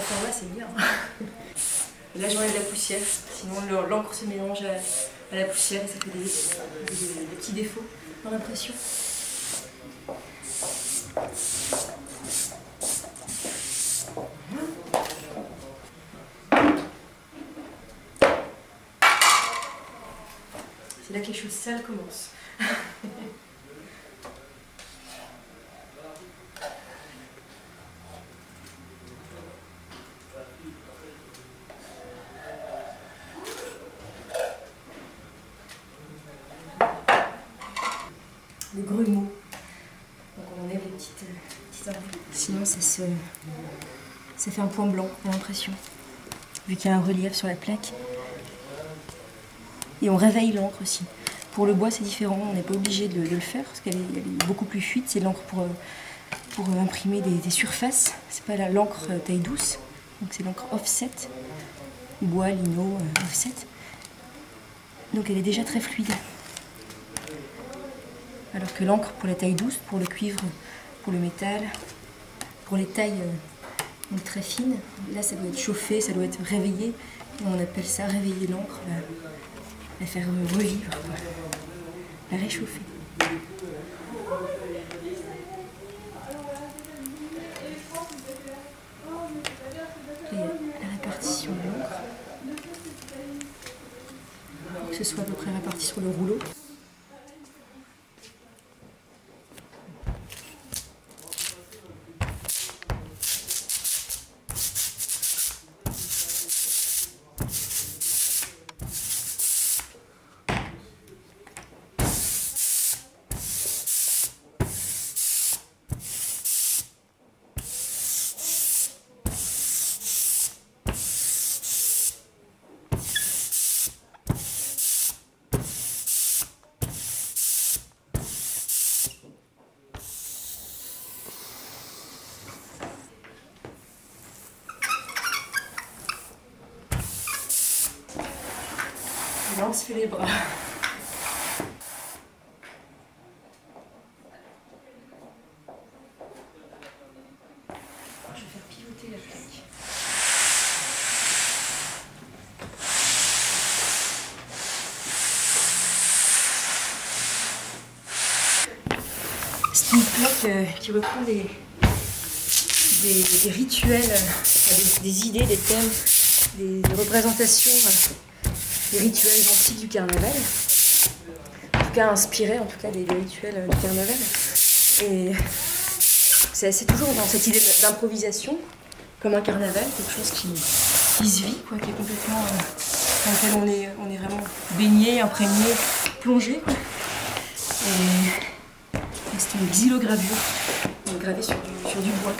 format, c'est bien. Et là, j'enlève la poussière, sinon l'encre se mélange à la poussière et ça fait des petits défauts dans l'impression. C'est là que les choses sales commencent. Le grumeau. Donc on enlève les petites armes. Sinon ça fait un point blanc, j'ai l'impression. Vu qu'il y a un relief sur la plaque. Et on réveille l'encre aussi. Pour le bois c'est différent, on n'est pas obligé de le faire parce qu'elle est beaucoup plus fluide. C'est l'encre pour imprimer des surfaces. C'est pas l'encre taille douce, donc c'est l'encre offset. Bois, lino, offset. Donc elle est déjà très fluide. Alors que l'encre pour la taille douce, pour le cuivre, pour le métal, pour les tailles très fines, là ça doit être chauffé, ça doit être réveillé. Et on appelle ça réveiller l'encre, la faire revivre, la réchauffer. Et la répartition de l'encre, pour que ce soit à peu près réparti sur le rouleau. Là, on se fait les bras. Je vais faire pivoter la plaque. C'est une plaque qui reprend des rituels, des idées, des thèmes, des représentations. Les rituels antiques du carnaval, en tout cas inspirés des rituels du carnaval. Et c'est toujours dans cette idée d'improvisation, comme un carnaval, quelque chose qui se vit, quoi, qui est complètement dans lequel on est vraiment baigné, imprégné, plongé. Quoi. Et c'est une xylogravure gravée sur du bois.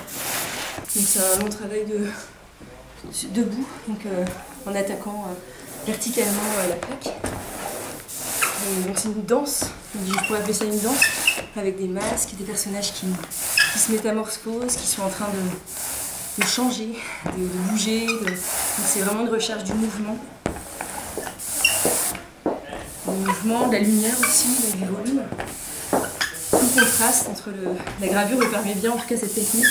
Donc c'est un long travail debout, donc en attaquant verticalement la plaque. Donc c'est une danse, je pourrais appeler ça une danse, avec des masques, des personnages qui se métamorphosent, qui sont en train de changer, de bouger. Donc c'est vraiment une recherche du mouvement. Du mouvement, de la lumière aussi, du volume. Tout le contraste entre la gravure me permet bien en tout cas cette technique,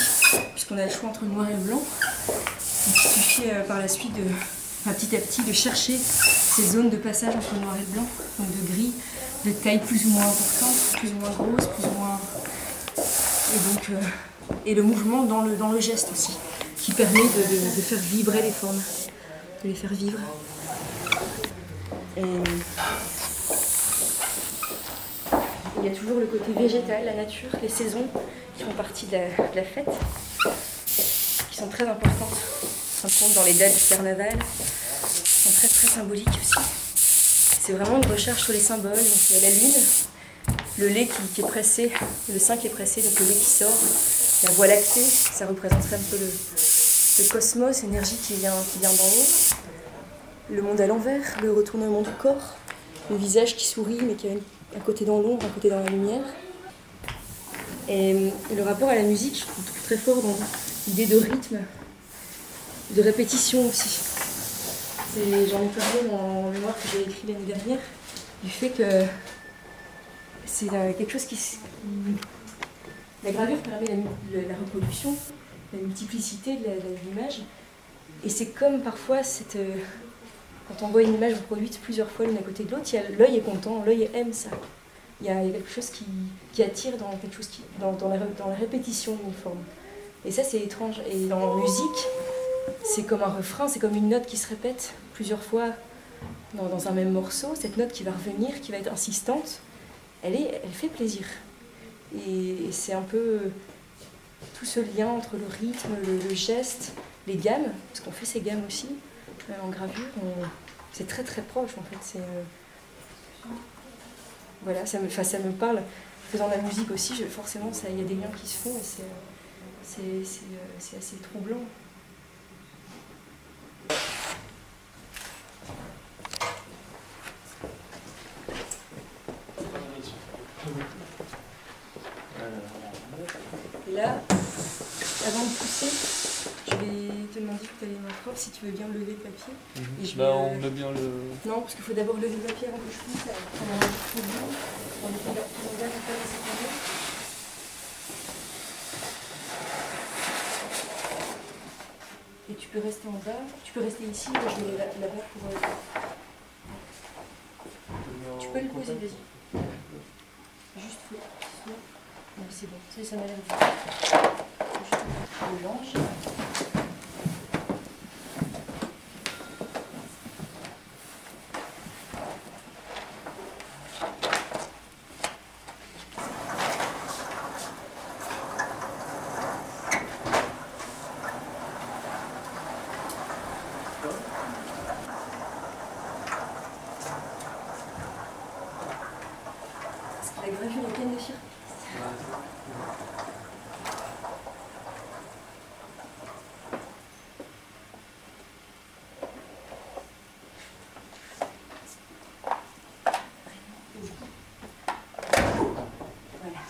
puisqu'on a le choix entre le noir et le blanc. Donc il suffit par la suite petit à petit de chercher ces zones de passage entre le noir et le blanc, donc de gris, de taille plus ou moins importante, plus ou moins grosse, plus ou moins... Et le mouvement dans le geste aussi, qui permet de faire vibrer les formes, de les faire vivre. Et il y a toujours le côté végétal, la nature, les saisons qui font partie de la fête, qui sont très importantes. En fin de compte, dans les dates du carnaval, sont très très symboliques aussi. C'est vraiment une recherche sur les symboles. Donc il y a la lune, le lait qui est pressé, le sein qui est pressé, donc le lait qui sort, la voie lactée, ça représenterait un peu le cosmos, l'énergie qui vient d'en haut, le monde à l'envers, le retournement du corps, le visage qui sourit mais qui a un côté dans l'ombre, un côté dans la lumière. Et le rapport à la musique, je trouve très fort dans l'idée de rythme, de répétition aussi. J'en ai parlé dans le mémoire que j'ai écrit l'année dernière, du fait que c'est quelque chose qui... La gravure permet la reproduction, la multiplicité de l'image, Et c'est comme parfois, quand on voit une image reproduite plusieurs fois l'une à côté de l'autre, l'œil est content, l'œil aime ça. Il y a quelque chose qui attire dans quelque chose dans la répétition d'une forme. Et ça, c'est étrange. Et dans la musique, c'est comme un refrain, c'est comme une note qui se répète plusieurs fois dans un même morceau. Cette note qui va revenir, qui va être insistante, elle fait plaisir. Et c'est un peu tout ce lien entre le rythme, le geste, les gammes, parce qu'on fait ces gammes aussi en gravure. C'est très très proche en fait. Voilà, ça me parle. Faisant de la musique aussi, forcément, il y a des liens qui se font et c'est assez troublant. Et là, avant de pousser, je vais te demander tout à l'heure, ma prof, si tu veux bien lever le papier. Et on met bien le... Non, parce qu'il faut d'abord lever le papier avant que je pousse. On est là, et tu peux rester en bas, tu peux rester ici, moi je vais là-bas pour... Tu peux le poser, vas-y. Juste faut... Non, c'est bon, ça m'a l'air bien. Juste le mélange. La gravure est pleine de surprises. Voilà.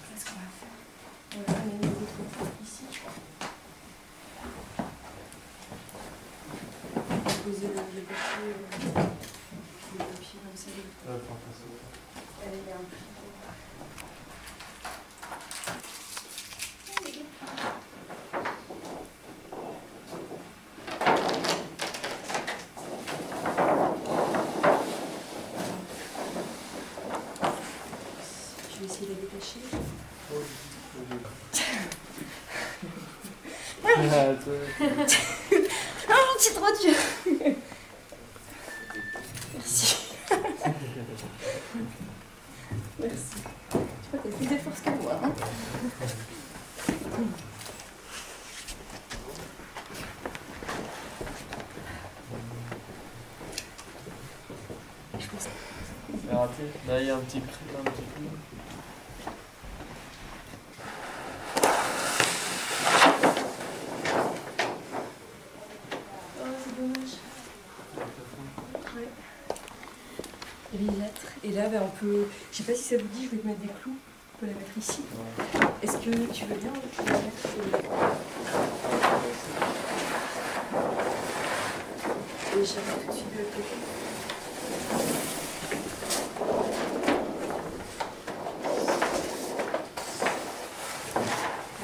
Qu'est-ce qu'on va faire? On va amener ici. Poser le papier comme ça. Allez, il y a un peu. Je vais essayer de la détacher. Oh, c'est trop dur. Merci. Merci. Je crois que t'as plus de force que moi. Hein. Je pense. C'est raté. Là, il y a un petit cri, un petit coup. Et là, on peut. Je sais pas si ça vous dit, je vais te mettre des clous. On peut la mettre ici. Ouais. Est-ce que tu veux bien la mettre et j'arrive tout de suite de l'autre côté.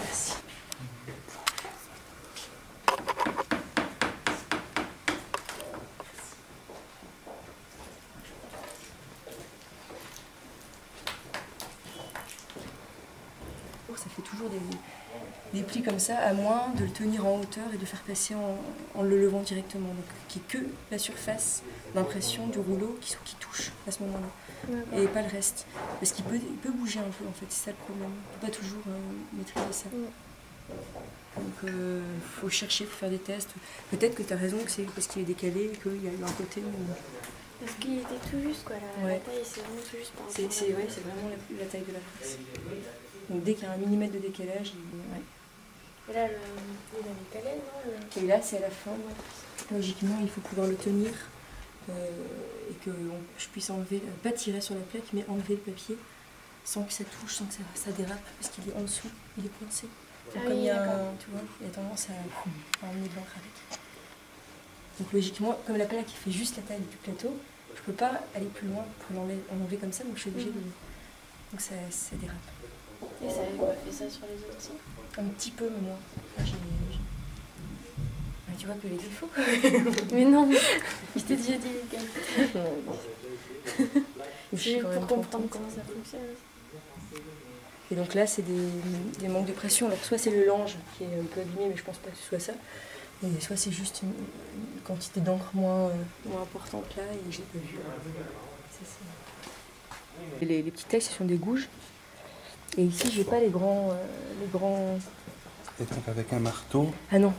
Merci. Ça fait toujours des plis comme ça, à moins de le tenir en hauteur et de faire passer en le levant directement. Donc, qui est que la surface d'impression du rouleau qui touche à ce moment-là, et pas le reste. Parce qu'il peut bouger un peu, en fait, c'est ça le problème. On ne peut pas toujours maîtriser ça. Donc, faut chercher, faut faire des tests. Peut-être que tu as raison, que c'est parce qu'il est décalé, qu'il y a eu un côté... Parce qu'il était tout juste, quoi. La taille, c'est vraiment tout juste par rapport à... C'est vraiment la taille de la face. Donc dès qu'il y a un millimètre de décalage, Et là, il a décalé, non Et là, c'est à la fin. Logiquement, il faut pouvoir le tenir et que je puisse enlever, pas tirer sur la plaque, mais enlever le papier sans que ça touche, sans que ça dérape, parce qu'il est en dessous, il est coincé. Donc, comme il y a tu vois, il y a tendance à emmener de l'encre avec. Donc logiquement, comme la plaque fait juste la taille du plateau, je peux pas aller plus loin pour l'enlever comme ça, donc je suis obligée de... Donc ça dérape. Et ça avait pas fait ça sur les autres aussi? Un petit peu, mais moi. Tu vois que les défauts. Mais non, je t'ai déjà dit les gars. C'est pour comprendre comment ça fonctionne. Et donc là, c'est des manques de pression. Alors soit c'est le lange qui est un peu abîmé, mais je pense pas que ce soit ça. Et soit c'est juste une quantité d'encre moins importante là, et j'ai pas vu. Les petits tailles, ce sont des gouges. Et ici, j'ai pas les grands... Et donc avec un marteau. Ah non.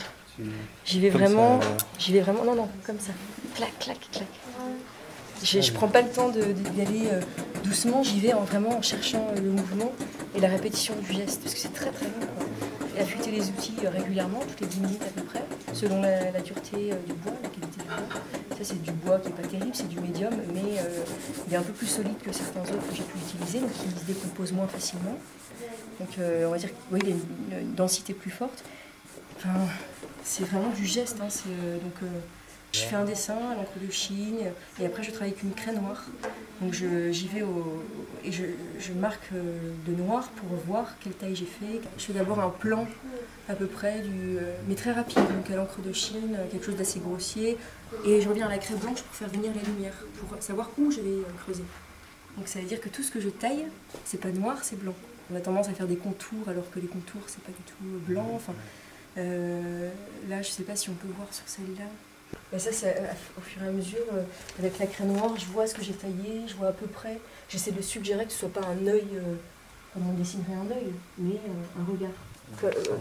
J'y vais vraiment. Non, comme ça. Clac, clac, clac. Je prends pas le temps d'y aller doucement, j'y vais vraiment en cherchant le mouvement et la répétition du geste, parce que c'est très très long. Et affûter les outils régulièrement, toutes les 10 minutes à peu près, selon la dureté du bois, la qualité du bois. Ça c'est du bois qui n'est pas terrible, c'est du médium, mais il est un peu plus solide que certains autres que j'ai pu utiliser, donc il se décompose moins facilement. Donc on va dire qu'il y a une densité plus forte. Enfin, c'est vraiment du geste, hein, je fais un dessin à l'encre de Chine et après je travaille avec une craie noire. Donc j'y vais et je marque de noir pour voir quelle taille j'ai fait. Je fais d'abord un plan à peu près, mais très rapide, donc à l'encre de Chine, quelque chose d'assez grossier. Et je reviens à la craie blanche pour faire venir la lumière, pour savoir où je vais creuser. Donc ça veut dire que tout ce que je taille, c'est pas noir, c'est blanc. On a tendance à faire des contours alors que les contours c'est pas du tout blanc. Enfin, là je sais pas si on peut voir sur celle-là. Et ça, c'est au fur et à mesure, avec la craie noire, je vois ce que j'ai taillé, je vois à peu près. J'essaie de suggérer que ce ne soit pas un œil, comme on dessinerait un œil, mais un regard.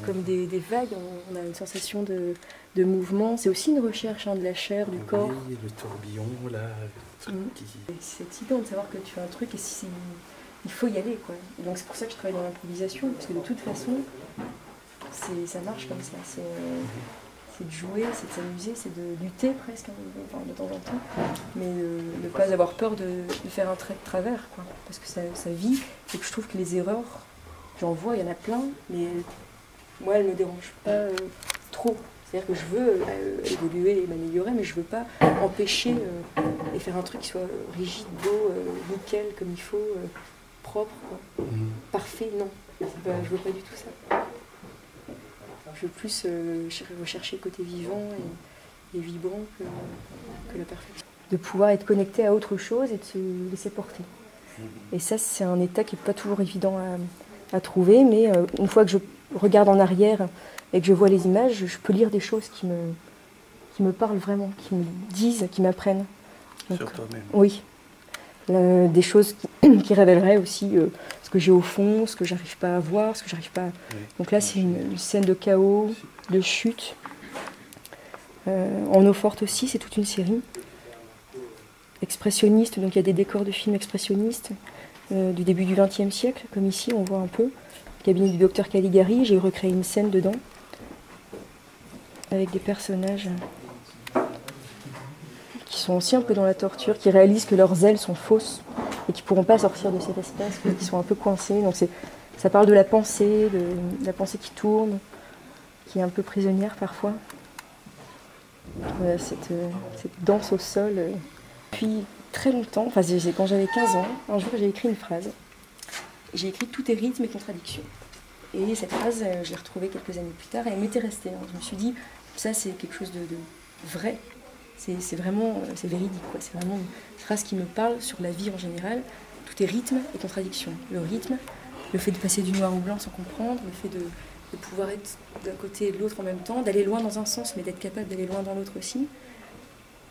Comme des vagues, on a une sensation de mouvement. C'est aussi une recherche de la chair, du corps. Oui, le tourbillon, là. C'est excitant de savoir que tu fais un truc et il faut y aller, quoi. Et donc c'est pour ça que je travaille dans l'improvisation, parce que de toute façon, ça marche comme ça. C'est de jouer, c'est de s'amuser, c'est de lutter presque, enfin, de temps en temps, mais ne pas avoir peur de faire un trait de travers, quoi, parce que ça vit, et que je trouve que les erreurs, j'en vois, il y en a plein, mais moi, elles ne me dérangent pas trop. C'est-à-dire que je veux évoluer et m'améliorer, mais je ne veux pas empêcher et faire un truc qui soit rigide, beau, nickel, comme il faut, propre, quoi. Parfait, non. Je ne veux pas du tout ça. Je veux plus rechercher le côté vivant et vibrant que la perfection. De pouvoir être connecté à autre chose et de se laisser porter. Et ça, c'est un état qui n'est pas toujours évident à trouver, mais une fois que je regarde en arrière et que je vois les images, je peux lire des choses qui me parlent vraiment, qui me disent, qui m'apprennent. Sur toi-même. Oui. Des choses qui révéleraient aussi ce que j'ai au fond, ce que j'arrive pas à voir, ce que j'arrive pas à... Oui. Donc là, c'est une scène de chaos, de chute. En eau forte aussi, c'est toute une série. Expressionniste, donc il y a des décors de films expressionnistes du début du XXe siècle, comme ici, on voit un peu. Le cabinet du docteur Caligari, j'ai recréé une scène dedans, avec des personnages qui sont aussi un peu dans la torture, qui réalisent que leurs ailes sont fausses et qui ne pourront pas sortir de cet espace, qui sont un peu coincés. Donc ça parle de la pensée qui tourne, qui est un peu prisonnière parfois. Cette danse au sol. Depuis très longtemps, enfin quand j'avais 15 ans, un jour j'ai écrit une phrase. J'ai écrit « Tout est rythme et contradiction ». Et cette phrase, je l'ai retrouvée quelques années plus tard et elle m'était restée. Je me suis dit, ça c'est quelque chose de vrai. C'est vraiment, c'est véridique, quoi. C'est vraiment une phrase qui me parle sur la vie en général. Tout est rythme et contradiction. Le rythme, le fait de passer du noir au blanc sans comprendre, le fait de pouvoir être d'un côté et de l'autre en même temps, d'aller loin dans un sens, mais d'être capable d'aller loin dans l'autre aussi.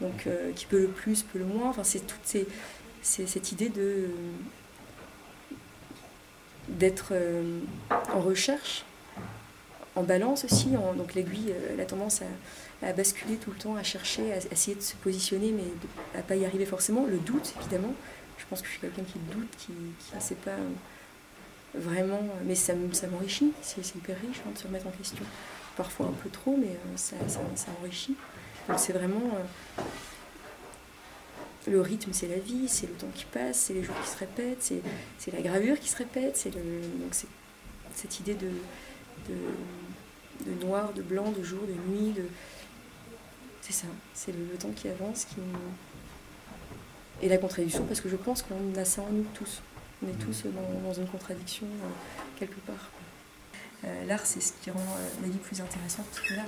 Donc, qui peut le plus, peut le moins. Enfin, c'est toute cette idée d'être en recherche, en balance aussi. Donc l'aiguille, elle a tendance à basculer tout le temps, à chercher, à essayer de se positionner, mais à ne pas y arriver forcément. Le doute, évidemment. Je pense que je suis quelqu'un qui doute, qui ne sait pas vraiment... Mais ça m'enrichit, c'est hyper riche de se remettre en question. Parfois un peu trop, mais ça enrichit. Donc c'est vraiment... le rythme, c'est la vie, c'est le temps qui passe, c'est les jours qui se répètent, c'est la gravure qui se répète, donc c'est cette idée de noir, de blanc, de jour, de nuit, c'est ça, c'est le temps qui avance, Et la contradiction, parce que je pense qu'on a ça en nous tous. On est tous dans une contradiction quelque part. L'art, c'est ce qui rend la vie plus intéressante que l'art.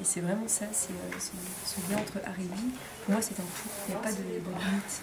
Et c'est vraiment ça, c'est ce lien entre art et vie. Pour moi, c'est un tout, il n'y a pas de limite.